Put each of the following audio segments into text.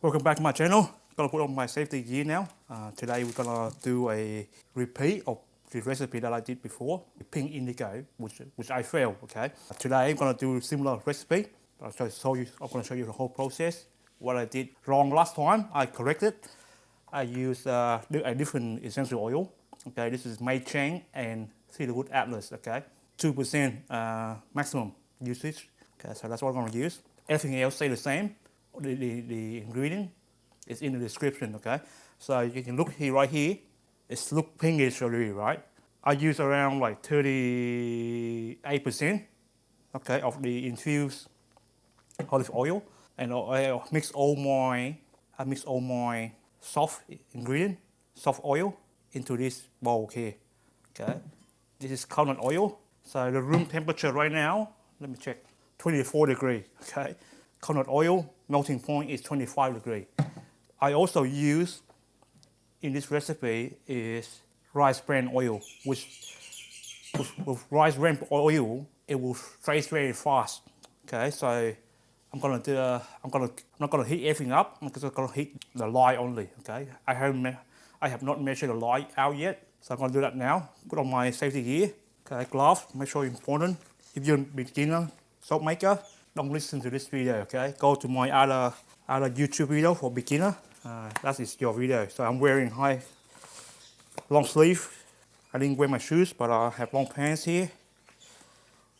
Welcome back to my channel. Gonna put on my safety gear now. Today we're gonna do a repeat of the recipe that I did before, pink indigo, which I failed. Okay. Today I'm gonna do a similar recipe. I'm gonna show you the whole process. What I did wrong last time, I corrected. I used a different essential oil. Okay, this is Chang and Cedarwood Altas. Okay, 2% maximum usage. Okay, so that's what I'm gonna use. Everything else stay the same. The ingredient is in the description. Okay, so you can look here, right here. It's look pinkish already, right? I use around like 38%. Okay, of the infused olive oil, and I mix all my soft ingredient, soft oil into this bowl here. Okay, this is coconut oil. So the room temperature right now, let me check, 24 degrees. Okay, coconut oil melting point is 25 degrees. I also use in this recipe is rice bran oil, which with rice bran oil it will freeze very fast. Okay, so I'm not gonna heat everything up. I'm just gonna heat the lye only. Okay, I have not measured the lye out yet, so I'm gonna do that now. Put on my safety gear. Okay, gloves. Make sure it's important. If you're a beginner soap maker, don't listen to this video. Okay, go to my other YouTube video for beginner. That is your video. So I'm wearing long sleeve. I didn't wear my shoes, but I have long pants here.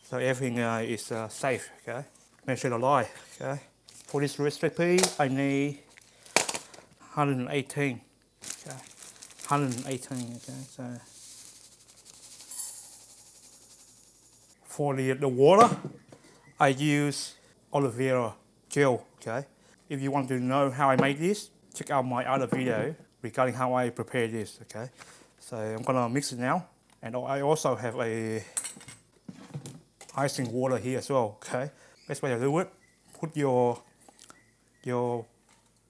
So everything is safe. Okay. Measure the lye. Okay. For this recipe, I need 118. Okay. 118. Okay. So for the water, I use aloe vera gel. Okay. If you want to know how I make this, check out my other video regarding how I prepare this. Okay. So I'm gonna mix it now, and I also have a icing water here as well. Okay. Best way to do it: put your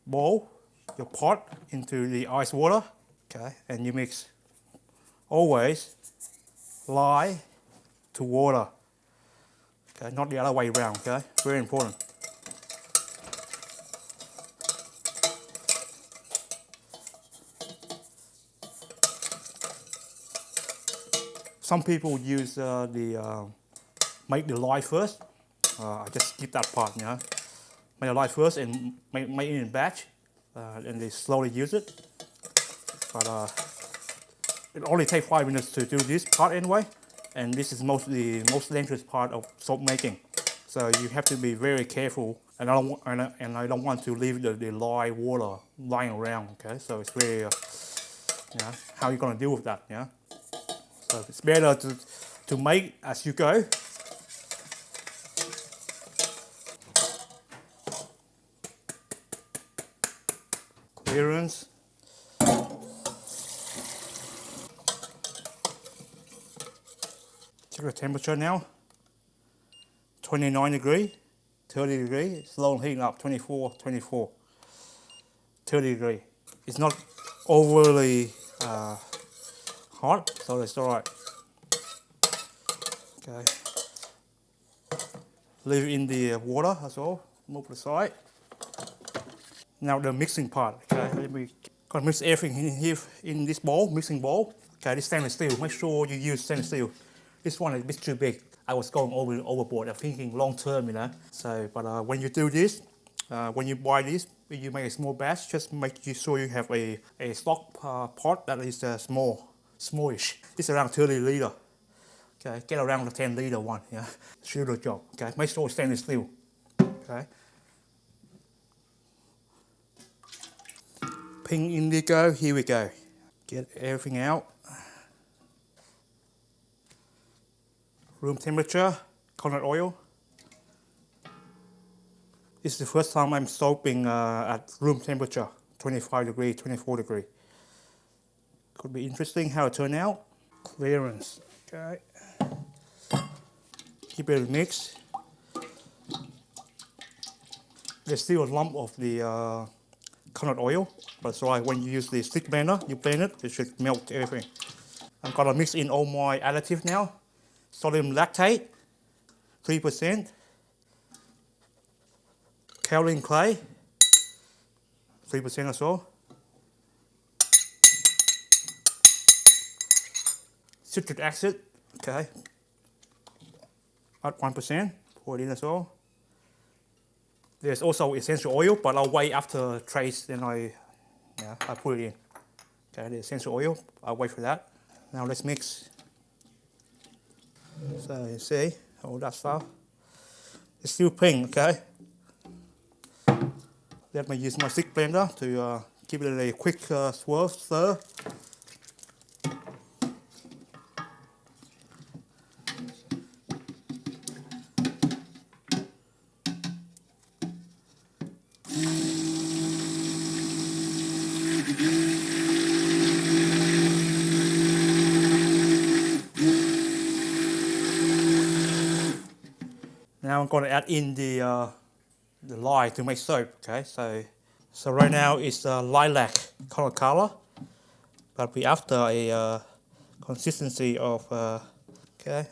bowl, your pot into the ice water. Okay, and you mix always lye to water. Okay, not the other way around. Okay, very important. Some people use make the lye first. I just skip that part, you know. Make the lye first and make it in batch, and they slowly use it. But it only takes 5 minutes to do this part anyway, and this is most dangerous part of soap making. So you have to be very careful, and I don't want to leave the lye water lying around. Okay, so it's very, you know, how are you gonna deal with that? Yeah. So it's better to make as you go. Clearance. Check the temperature now. 29 degrees, 30 degrees, slow heating up, 24, 30 degrees. It's not overly hot, so it's alright. Okay. Leave in the water as well, move aside. Now the mixing part. Okay, we're gonna mix everything in here in this bowl, mixing bowl. Okay, this stainless steel. Make sure you use stainless steel. This one is a bit too big. I was going overboard. I'm thinking long term, you know. So, but when you do this, when you buy this, you make a small batch. Just make sure you have a stock pot that is smallish. It's around 30 liter. Okay, get around the 10 liter one. Yeah, should do the job. Okay, make sure it's stainless steel. Okay. Pink indigo, here we go. Get everything out. Room temperature, coconut oil. This is the first time I'm soaping at room temperature, 25 degrees, 24 degrees. Could be interesting how it turned out. Clearance, okay. Keep it mixed. There's still a lump of the coconut oil, but it's right. When you use the stick blender, you blend it, it should melt everything. I'm gonna mix in all my additives now. Sodium lactate, 3%. Kaolin Clay, 3% or so. Citric acid, okay, add 1%, pour it in as well. There's also essential oil, but I'll wait after trace, then I put it in. Okay, the essential oil, I'll wait for that. Now let's mix. So you see, all that stuff. It's still pink, okay? Let me use my stick blender to give it a quick swirl, stir. Now I'm going to add in the lye to make soap. Okay, so right now it's lilac color, but we after a consistency of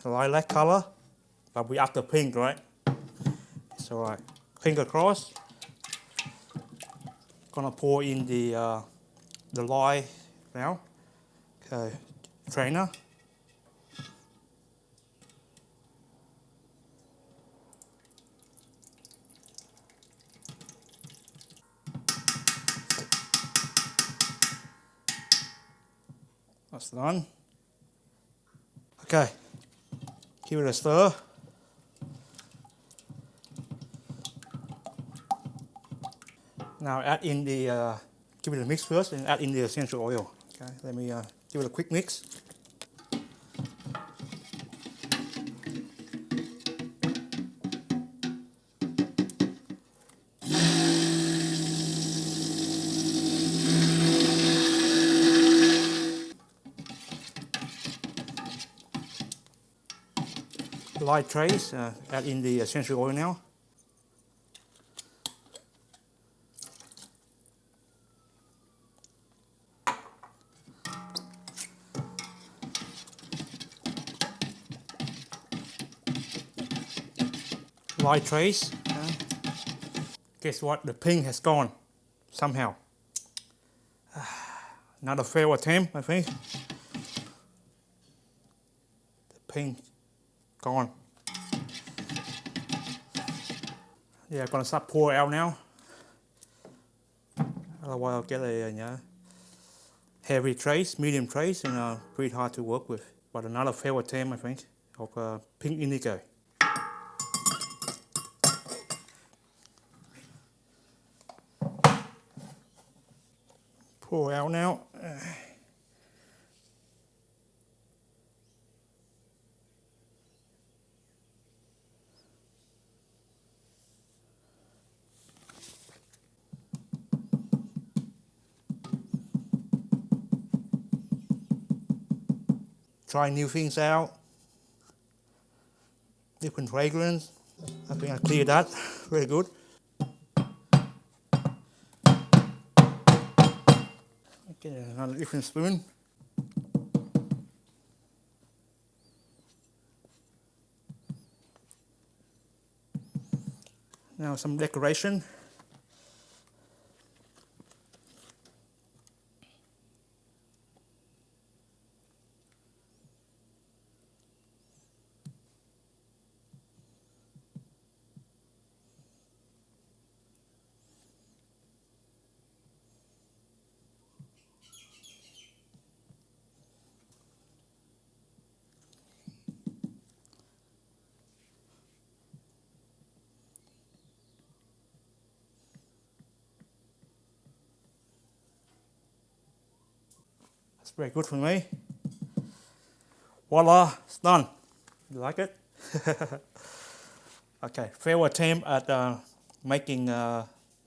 lilac color, but we after pink, right? It's alright. Pink across. Gonna pour in the lye now. Okay, strainer. That's done. Okay, give it a stir. Now add in the, give it a mix first and add in the essential oil. Okay, let me give it a quick mix. Light trace, add in the essential oil now. Light trace. Guess what? The pink has gone somehow. Another failed attempt, I think. The pink gone. Yeah, I'm gonna start pour out now. Otherwise, I'll get a heavy trace, medium trace, and pretty hard to work with. But another failed attempt, I think, of pink indigo. Pour out now. Try new things out. Different fragrance. I think I cleared that. Very good. Get another different spoon. Now some decoration. That's very good for me. Voila, it's done. You like it? Okay, failed attempt at making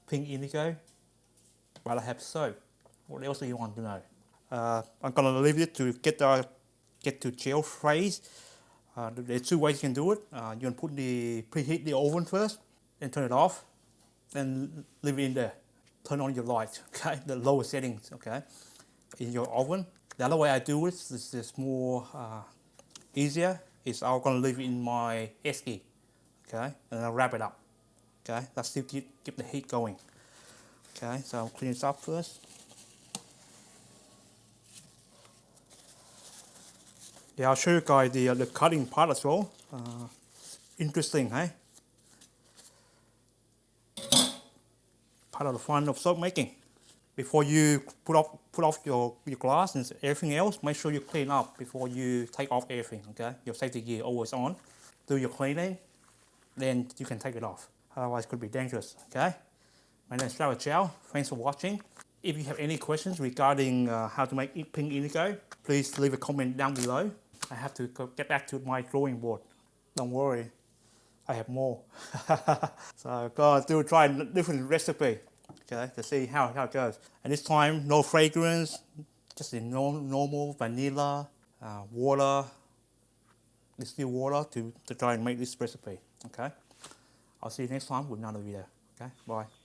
pink indigo, but I have soap. What else do you want to know? I'm gonna leave it to get to gel phase. There's two ways you can do it. You can preheat the oven first, then turn it off, then leave it in there. Turn on your light, okay, the lower settings, okay, in your oven. The other way I do it is more easier. Is I'm gonna leave it in my esky, okay, and I'll wrap it up, okay. That still keep the heat going. Okay, so I'll clean this up first. Yeah, I'll show you guys the cutting part as well. Interesting, hey? Part of the fun of soap making. Before you put off your glass and everything else, make sure you clean up before you take off everything, okay? Your safety gear always on. Do your cleaning, then you can take it off. Otherwise it could be dangerous, okay? My name is Ciao. Thanks for watching. If you have any questions regarding how to make pink indigo, please leave a comment down below. I have to get back to my drawing board. Don't worry, I have more. So I'm going to try a different recipe, okay, to see how it goes. And this time, no fragrance, just the normal vanilla, water, distilled water to try and make this recipe, okay? I'll see you next time with another video, okay? Bye.